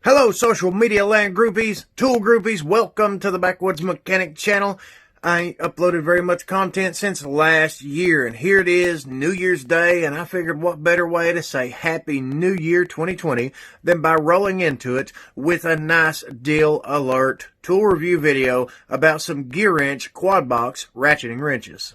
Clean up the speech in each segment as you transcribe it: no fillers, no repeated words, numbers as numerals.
Hello, social media land groupies, tool groupies. Welcome to the Backwoods Mechanic channel. I ain't uploaded very much content since last year, and here it is, New Year's Day, and I figured what better way to say Happy New Year 2020 than by rolling into it with a nice deal alert tool review video about some GEARWRENCH Quad Box Ratcheting wrenches.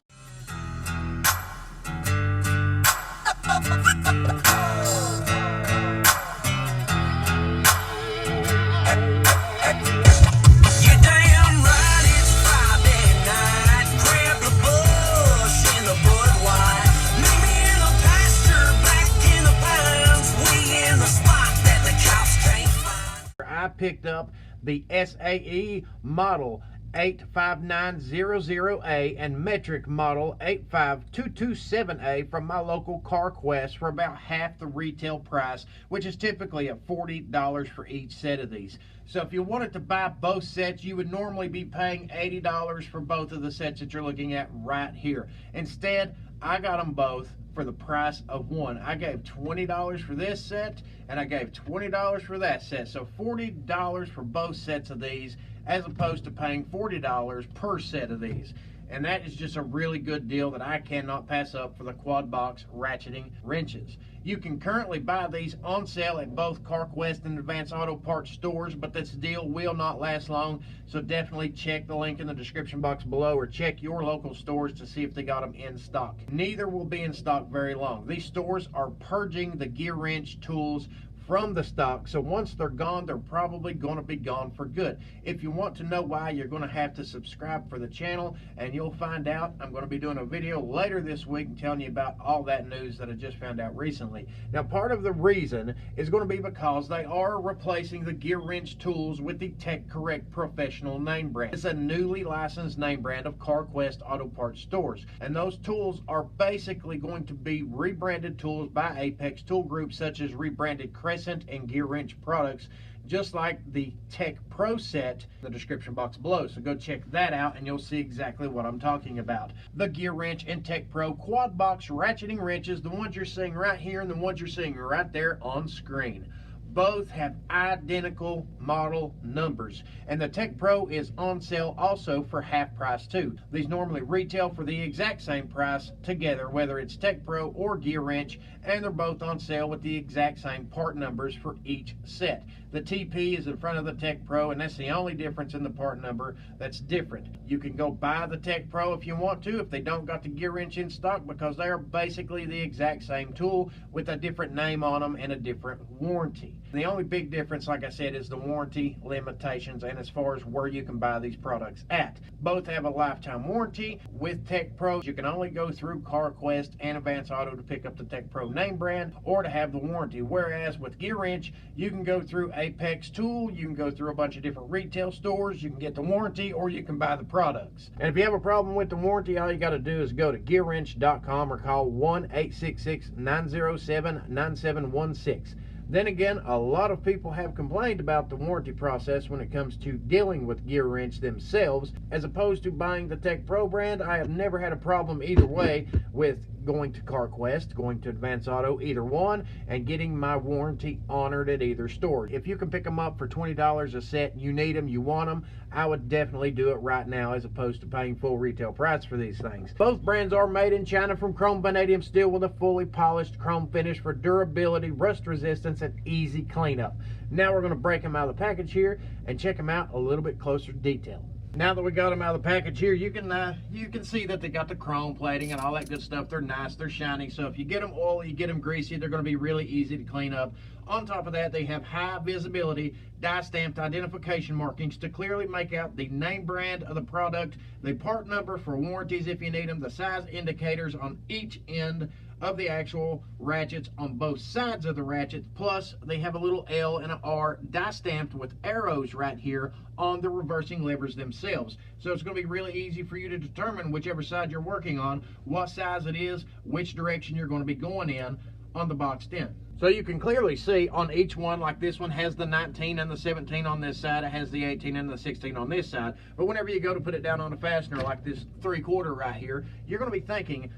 I picked up the SAE model 85900A and metric model 85227A from my local CarQuest for about half the retail price, which is typically at $40 for each set of these. So if you wanted to buy both sets, you would normally be paying $80 for both of the sets that you're looking at right here. Instead, I got them both for the price of one. I gave $20 for this set and I gave $20 for that set. So $40 for both sets of these, as opposed to paying $40 per set of these. And that is just a really good deal that I cannot pass up for the Quad Box Ratcheting wrenches. You can currently buy these on sale at both CarQuest and Advance Auto Parts stores, but this deal will not last long, so definitely check the link in the description box below or check your local stores to see if they got them in stock. Neither will be in stock very long. These stores are purging the GEARWRENCH tools from the stock, so once they're gone, they're probably going to be gone for good. If you want to know why, you're going to have to subscribe for the channel, and you'll find out. I'm going to be doing a video later this week and telling you about all that news that I just found out recently. Now, part of the reason is going to be because they are replacing the GEARWRENCH tools with the Tech Correct Professional name brand. It's a newly licensed name brand of CarQuest Auto Parts stores, and those tools are basically going to be rebranded tools by Apex tool groups such as rebranded Crescent and GEARWRENCH products, just like the Tech Pro set in the description box below. So go check that out and you'll see exactly what I'm talking about. The GEARWRENCH and Tech Pro Quad Box Ratcheting wrenches, the ones you're seeing right here and the ones you're seeing right there on screen. Both have identical model numbers, and the Tech Pro is on sale also for half price too. These normally retail for the exact same price together, whether it's Tech Pro or GEARWRENCH, and they're both on sale with the exact same part numbers for each set. The TP is in front of the Tech Pro, and that's the only difference in the part number that's different. You can go buy the Tech Pro if you want to, if they don't got the GEARWRENCH in stock, because they are basically the exact same tool with a different name on them and a different warranty. The only big difference, like I said, is the warranty limitations and as far as where you can buy these products at. Both have a lifetime warranty. With Tech Pro, you can only go through CarQuest and Advance Auto to pick up the Tech Pro name brand or to have the warranty. Whereas with GEARWRENCH, you can go through Apex Tool, you can go through a bunch of different retail stores, you can get the warranty, or you can buy the products. And if you have a problem with the warranty, all you got to do is go to GearWrench.com or call 1-866-907-9716. Then again, a lot of people have complained about the warranty process when it comes to dealing with GEARWRENCH themselves. As opposed to buying the Tech Pro brand, I have never had a problem either way with going to CarQuest, going to Advance Auto, either one, and getting my warranty honored at either store. If you can pick them up for $20 a set, you need them, you want them, I would definitely do it right now as opposed to paying full retail price for these things. Both brands are made in China from chrome vanadium steel with a fully polished chrome finish for durability, rust resistance, and easy cleanup. Now we're going to break them out of the package here and check them out a little bit closer detail. Now that we got them out of the package here, you can see that they got the chrome plating and all that good stuff. They're nice, they're shiny. So if you get them oily, you get them greasy, they're going to be really easy to clean up. On top of that, they have high visibility die-stamped identification markings to clearly make out the name brand of the product, the part number for warranties if you need them, the size indicators on each end of the actual ratchets on both sides of the ratchet, plus they have a little L and an R die-stamped with arrows right here on the reversing levers themselves. So it's going to be really easy for you to determine whichever side you're working on, what size it is, which direction you're going to be going in on the boxed in. So you can clearly see on each one, like this one has the 19 and the 17 on this side, it has the 18 and the 16 on this side. But whenever you go to put it down on a fastener like this 3/4 right here, you're going to be thinking,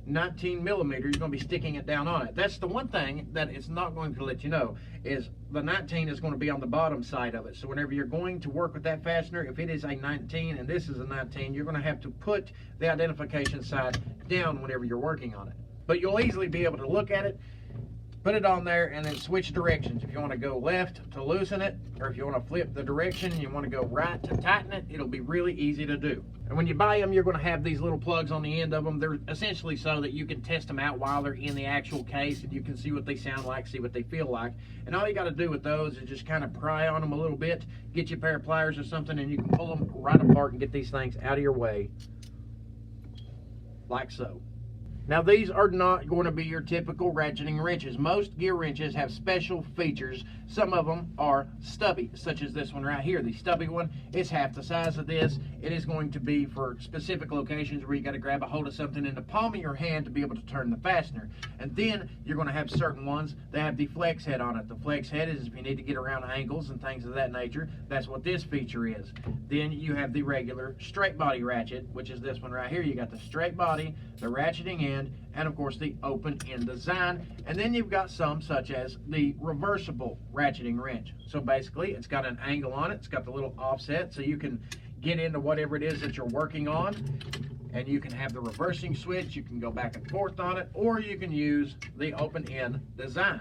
19 millimeters, you're going to be sticking it down on it. That's the one thing that it's not going to let you know, is the 19 is going to be on the bottom side of it. So whenever you're going to work with that fastener, if it is a 19 and this is a 19, you're going to have to put the identification side down whenever you're working on it. But you'll easily be able to look at it, put it on there, and then switch directions. If you want to go left to loosen it, or if you want to flip the direction and you want to go right to tighten it, it'll be really easy to do. And when you buy them, you're going to have these little plugs on the end of them. They're essentially so that you can test them out while they're in the actual case, and you can see what they sound like, see what they feel like. And all you got to do with those is just kind of pry on them a little bit, get you a pair of pliers or something, and you can pull them right apart and get these things out of your way, like so. Now, these are not going to be your typical ratcheting wrenches. Most gear wrenches have special features. Some of them are stubby, such as this one right here. The stubby one is half the size of this. It is going to be for specific locations where you got to grab a hold of something in the palm of your hand to be able to turn the fastener. And then you're going to have certain ones that have the flex head on it. The flex head is if you need to get around angles and things of that nature. That's what this feature is. Then you have the regular straight body ratchet, which is this one right here. You got the straight body, the ratcheting end, and of course the open end design. And then you've got some such as the reversible ratcheting wrench. So basically it's got an angle on it, it's got the little offset so you can get into whatever it is that you're working on, and you can have the reversing switch, you can go back and forth on it, or you can use the open end design.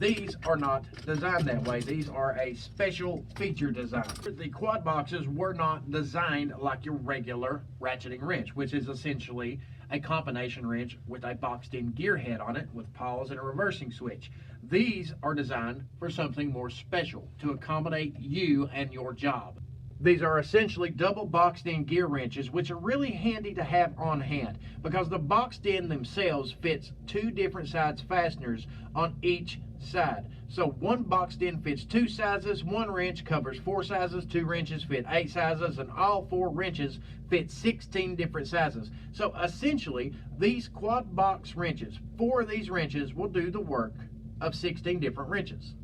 These are not designed that way. These are a special feature design. The quad boxes were not designed like your regular ratcheting wrench, which is essentially a combination wrench with a boxed in gear head on it with pause and a reversing switch. These are designed for something more special to accommodate you and your job. These are essentially double boxed in gear wrenches, which are really handy to have on hand because the boxed in themselves fits two different size fasteners on each side. So one boxed in fits two sizes, one wrench covers 4 sizes, 2 wrenches fit 8 sizes, and all 4 wrenches fit 16 different sizes. So essentially, these quad box wrenches, 4 of these wrenches will do the work of 16 different wrenches.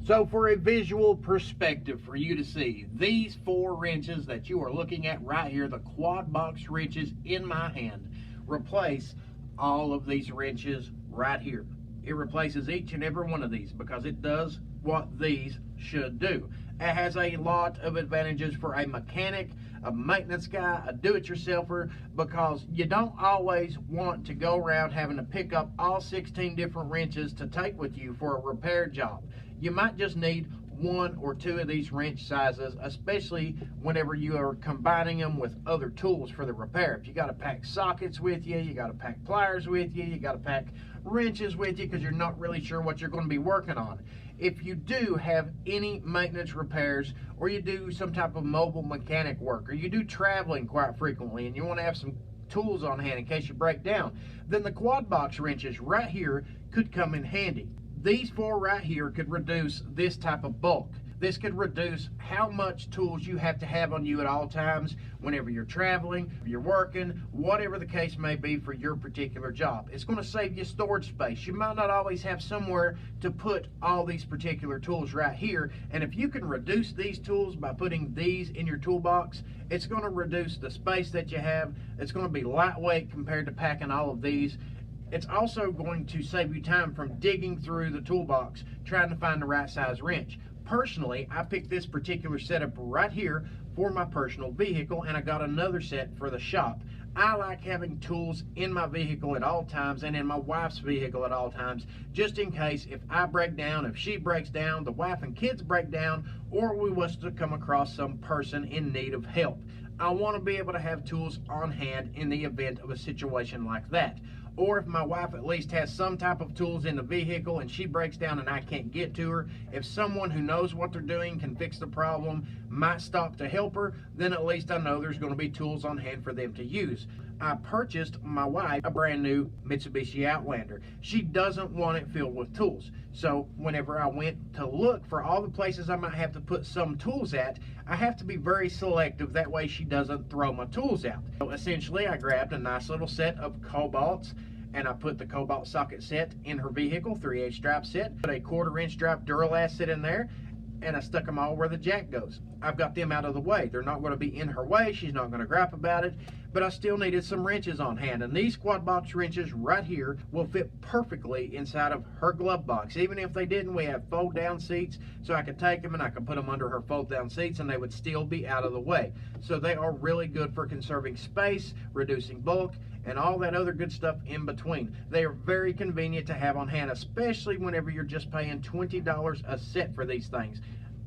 So for a visual perspective for you to see, these 4 wrenches that you are looking at right here, the quad box wrenches in my hand, replace all of these wrenches right here. It replaces each and every one of these because it does what these should do. It has a lot of advantages for a mechanic, a maintenance guy, a do-it-yourselfer, because you don't always want to go around having to pick up all 16 different wrenches to take with you for a repair job. You might just need 1 or 2 of these wrench sizes, especially whenever you are combining them with other tools for the repair. If you got to pack sockets with you, you got to pack pliers with you, you got to pack wrenches with you because you're not really sure what you're going to be working on. If you do have any maintenance repairs, or you do some type of mobile mechanic work, or you do traveling quite frequently and you want to have some tools on hand in case you break down, then the quad box wrenches right here could come in handy. These 4 right here could reduce this type of bulk. This could reduce how much tools you have to have on you at all times whenever you're traveling, you're working, whatever the case may be for your particular job. It's going to save you storage space. You might not always have somewhere to put all these particular tools right here, and if you can reduce these tools by putting these in your toolbox, it's going to reduce the space that you have. It's going to be lightweight compared to packing all of these. It's also going to save you time from digging through the toolbox trying to find the right size wrench. Personally, I picked this particular setup right here for my personal vehicle, and I got another set for the shop. I like having tools in my vehicle at all times and in my wife's vehicle at all times, just in case if I break down, if she breaks down, the wife and kids break down, or we was to come across some person in need of help. I want to be able to have tools on hand in the event of a situation like that. Or if my wife at least has some type of tools in the vehicle and she breaks down and I can't get to her, if someone who knows what they're doing can fix the problem, might stop to help her, then at least I know there's going to be tools on hand for them to use. I purchased my wife a brand new Mitsubishi Outlander. She doesn't want it filled with tools. So whenever I went to look for all the places I might have to put some tools at, I have to be very selective. That way she doesn't throw my tools out. So essentially I grabbed a nice little set of cobalts and I put the cobalt socket set in her vehicle, 3/8 drive set, put a 1/4 inch drive Duralast set in there, and I stuck them all where the jack goes. I've got them out of the way. They're not going to be in her way. She's not going to gripe about it, but I still needed some wrenches on hand, and these quad box wrenches right here will fit perfectly inside of her glove box. Even if they didn't, we have fold down seats, so I could take them and I could put them under her fold down seats and they would still be out of the way. So they are really good for conserving space, reducing bulk, and all that other good stuff in between. They are very convenient to have on hand, especially whenever you're just paying $20 a set for these things.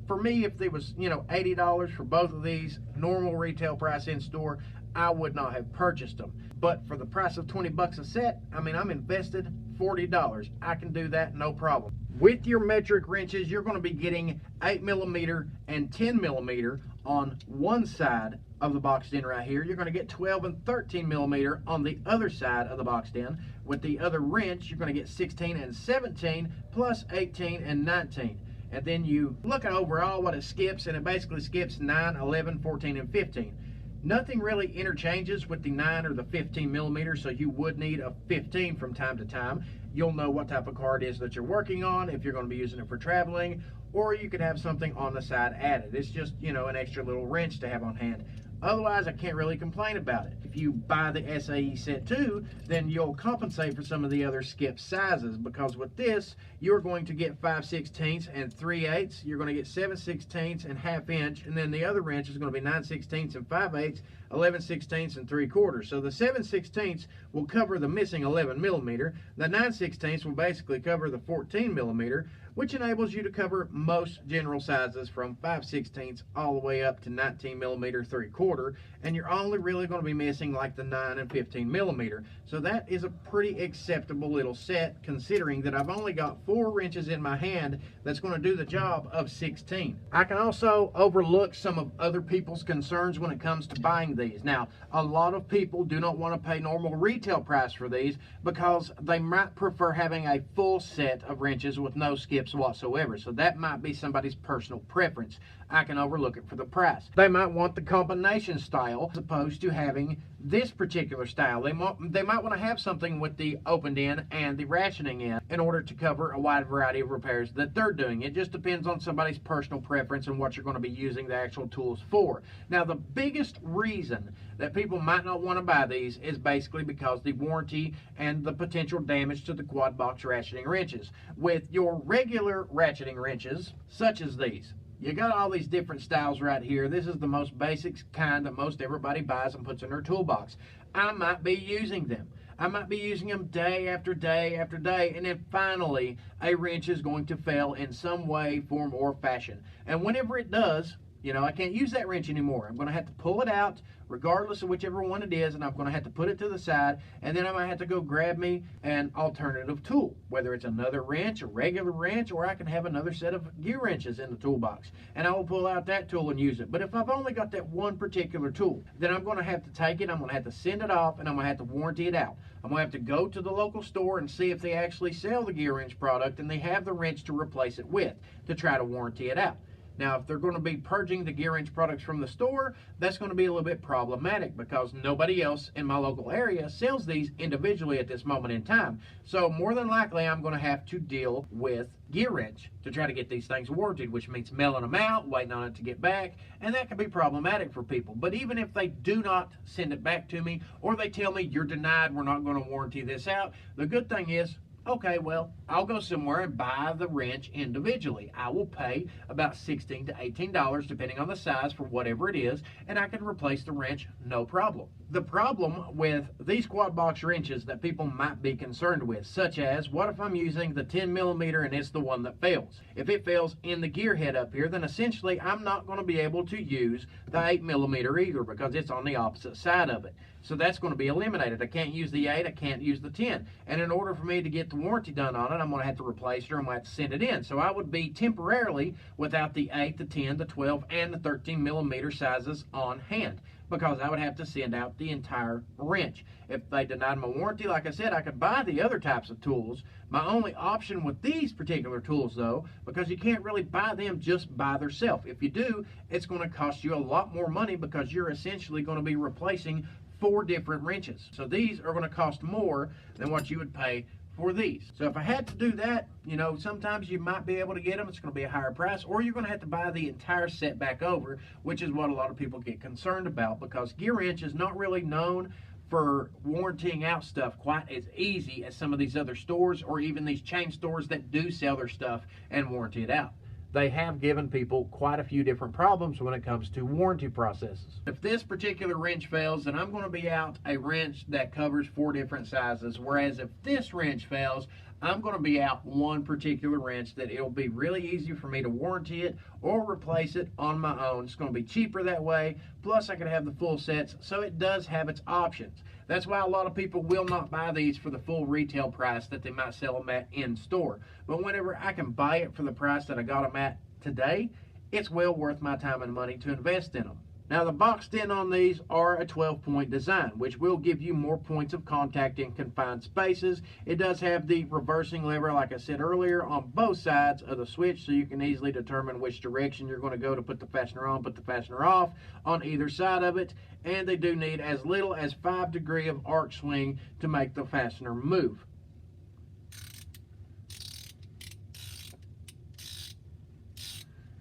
For me, if there was, $80 for both of these, normal retail price in store, I would not have purchased them. But for the price of 20 bucks a set, I'm invested $40. I can do that, no problem. With your metric wrenches, you're going to be getting 8mm and 10mm on one side of the boxed in right here. You're going to get 12 and 13mm on the other side of the boxed in. With the other wrench, you're going to get 16 and 17 plus 18 and 19. And then you look at overall what it skips, and it basically skips 9, 11, 14, and 15. Nothing really interchanges with the 9 or the 15mm, so you would need a 15 from time to time. You'll know what type of car it is that you're working on, if you're going to be using it for traveling, or you could have something on the side added. It's just, an extra little wrench to have on hand. Otherwise, I can't really complain about it. If you buy the SAE set 2, then you'll compensate for some of the other skip sizes, because with this, you're going to get 5/16 and 3/8. You're going to get 7/16 and 1/2 inch, and then the other wrench is going to be 9/16 and 5/8, 11/16 and 3/4. So the 7/16 will cover the missing 11mm. The 9/16 will basically cover the 14mm, which enables you to cover most general sizes from 5/16 all the way up to 19mm 3/4, and you're only really going to be missing like the 9 and 15mm. So that is a pretty acceptable little set, considering that I've only got 4 wrenches in my hand that's going to do the job of 16. I can also overlook some of other people's concerns when it comes to buying these. Now, a lot of people do not want to pay normal retail price for these because they might prefer having a full set of wrenches with no skips whatsoever. So that might be somebody's personal preference. I can overlook it for the price. They might want the combination style as opposed to having this particular style. They might want to have something with the opened end and the ratcheting end in order to cover a wide variety of repairs that they're doing. It just depends on somebody's personal preference and what you're going to be using the actual tools for. Now, the biggest reason that people might not want to buy these is basically because the warranty and the potential damage to the quad box ratcheting wrenches. With your regular ratcheting wrenches, such as these, you got all these different styles right here. This is the most basic kind that most everybody buys and puts in their toolbox. I might be using them. I might be using them day after day after day, and then finally a wrench is going to fail in some way, form, or fashion. And whenever it does, I can't use that wrench anymore. I'm going to have to pull it out, regardless of whichever one it is, and I'm going to have to put it to the side, and then I might have to go grab me an alternative tool, whether it's another wrench, a regular wrench, or I can have another set of gear wrenches in the toolbox, and I will pull out that tool and use it. But if I've only got that one particular tool, then I'm going to have to take it, I'm going to have to send it off, and I'm going to have to warranty it out. I'm going to have to go to the local store and see if they actually sell the gear wrench product and they have the wrench to replace it with to try to warranty it out. Now, if they're going to be purging the gear wrench products from the store, that's going to be a little bit problematic because nobody else in my local area sells these individually at this moment in time. So more than likely, I'm going to have to deal with gear wrench to try to get these things warranted, which means mailing them out, waiting on it to get back, and that can be problematic for people. But even if they do not send it back to me, or they tell me you're denied, we're not going to warranty this out, the good thing is, okay, well, I'll go somewhere and buy the wrench individually. I will pay about $16 to $18, depending on the size, for whatever it is, and I can replace the wrench, no problem. The problem with these quad box wrenches that people might be concerned with, such as, what if I'm using the 10mm and it's the one that fails? If it fails in the gear head up here, then essentially I'm not going to be able to use the 8mm either because it's on the opposite side of it. So that's going to be eliminated. I can't use the 8, I can't use the 10. And in order for me to get the warranty done on it, I'm going to have to replace it or I'm going to have to send it in. So I would be temporarily without the 8, the 10, the 12, and the 13mm sizes on hand because I would have to send out the entire wrench. If they denied my warranty, like I said, I could buy the other types of tools. My only option with these particular tools, though, because you can't really buy them just by themselves. If you do, it's going to cost you a lot more money because you're essentially going to be replacing 4 different wrenches. So these are going to cost more than what you would pay for these. So if I had to do that, you know, sometimes you might be able to get them. It's going to be a higher price, or you're going to have to buy the entire set back over, which is what a lot of people get concerned about, because GEARWRENCH is not really known for warrantying out stuff quite as easy as some of these other stores, or even these chain stores that do sell their stuff and warranty it out. They have given people quite a few different problems when it comes to warranty processes. If this particular wrench fails, then I'm going to be out a wrench that covers 4 different sizes, whereas if this wrench fails, I'm going to be out one particular wrench that it'll be really easy for me to warranty it or replace it on my own. It's going to be cheaper that way, plus I can have the full sets, so it does have its options. That's why a lot of people will not buy these for the full retail price that they might sell them at in store. But whenever I can buy it for the price that I got them at today, it's well worth my time and money to invest in them. Now, the boxed in on these are a 12-point design, which will give you more points of contact in confined spaces. It does have the reversing lever, like I said earlier, on both sides of the switch, so you can easily determine which direction you're going to go to put the fastener on, put the fastener off on either side of it. And they do need as little as 5 degrees of arc swing to make the fastener move.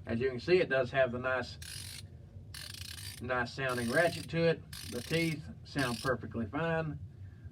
As you can see, it does have the nice sounding ratchet to it. The teeth sound perfectly fine.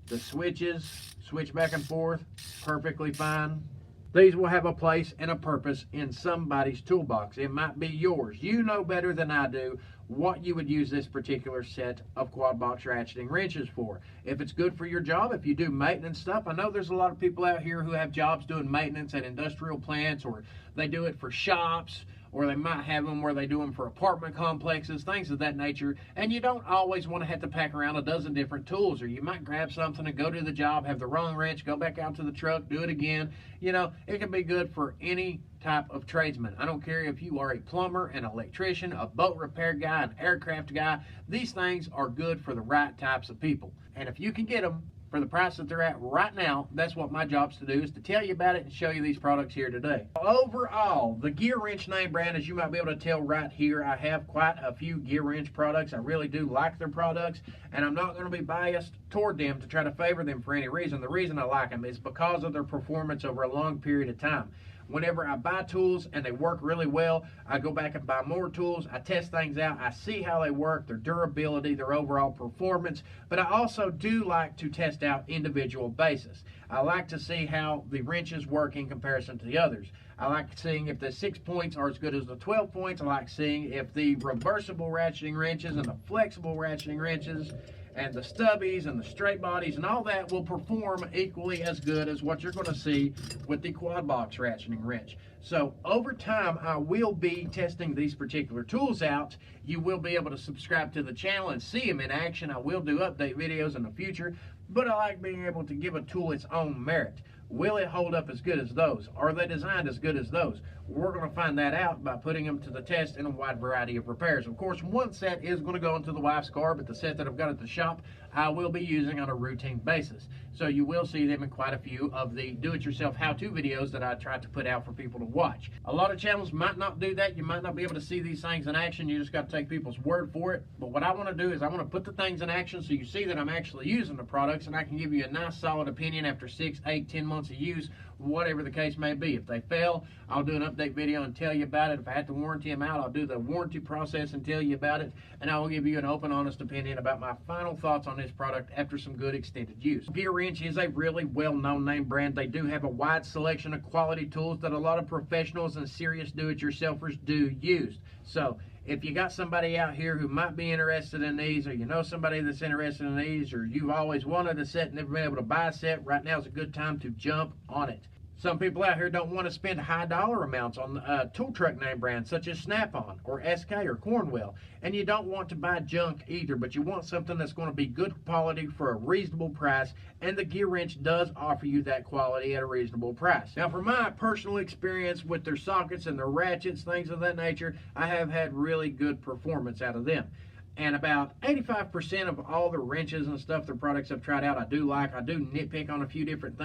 The switches switch back and forth perfectly fine. These will have a place and a purpose in somebody's toolbox. It might be yours. You know better than I do what you would use this particular set of quad box ratcheting wrenches for. If it's good for your job, if you do maintenance stuff, I know there's a lot of people out here who have jobs doing maintenance at industrial plants, or they do it for shops, or they might have them where they do them for apartment complexes, things of that nature, and you don't always want to have to pack around a dozen different tools, or you might grab something and go to the job, have the wrong wrench, go back out to the truck, do it again. You know, it can be good for any type of tradesman. I don't care if you are a plumber, an electrician, a boat repair guy, an aircraft guy. These things are good for the right types of people. And if you can get them for the price that they're at right now, that's what my job's to do, is to tell you about it and show you these products here today. Overall, the GEARWRENCH name brand, as you might be able to tell right here, I have quite a few GEARWRENCH products. I really do like their products, and I'm not going to be biased toward them to try to favor them for any reason. The reason I like them is because of their performance over a long period of time. Whenever I buy tools and they work really well, I go back and buy more tools. I test things out. I see how they work, their durability, their overall performance. But I also do like to test out individual bases. I like to see how the wrenches work in comparison to the others. I like seeing if the 6 points are as good as the 12 points. I like seeing if the reversible ratcheting wrenches and the flexible ratcheting wrenches and the stubbies and the straight bodies and all that will perform equally as good as what you're going to see with the quad box ratcheting wrench. So over time, I will be testing these particular tools out. You will be able to subscribe to the channel and see them in action. I will do update videos in the future, but I like being able to give a tool its own merit. Will it hold up as good as those? Are they designed as good as those? We're going to find that out by putting them to the test in a wide variety of repairs. Of course, one set is going to go into the wife's car, but the set that I've got at the shop, I will be using on a routine basis. So you will see them in quite a few of the do-it-yourself how-to videos that I try to put out for people to watch. A lot of channels might not do that. You might not be able to see these things in action. You just got to take people's word for it. But what I want to do is I want to put the things in action so you see that I'm actually using the products, and I can give you a nice solid opinion after 6, 8, 10 months of use, whatever the case may be. If they fail, I'll do an update video and tell you about it. If I have to warranty them out, I'll do the warranty process and tell you about it, and I will give you an open, honest opinion about my final thoughts on this product after some good extended use. GEARWRENCH is a really well-known name brand. They do have a wide selection of quality tools that a lot of professionals and serious do-it-yourselfers do use. So if you got somebody out here who might be interested in these, or you know somebody that's interested in these, or you've always wanted a set and never been able to buy a set, right now is a good time to jump on it. Some people out here don't want to spend high dollar amounts on tool truck name brands such as Snap-on or SK or Cornwell, and you don't want to buy junk either, but you want something that's going to be good quality for a reasonable price, and the GEARWRENCH does offer you that quality at a reasonable price. Now, from my personal experience with their sockets and their ratchets, things of that nature, I have had really good performance out of them. And about 85% of all the wrenches and stuff, the products I've tried out, I do like. I do nitpick on a few different things.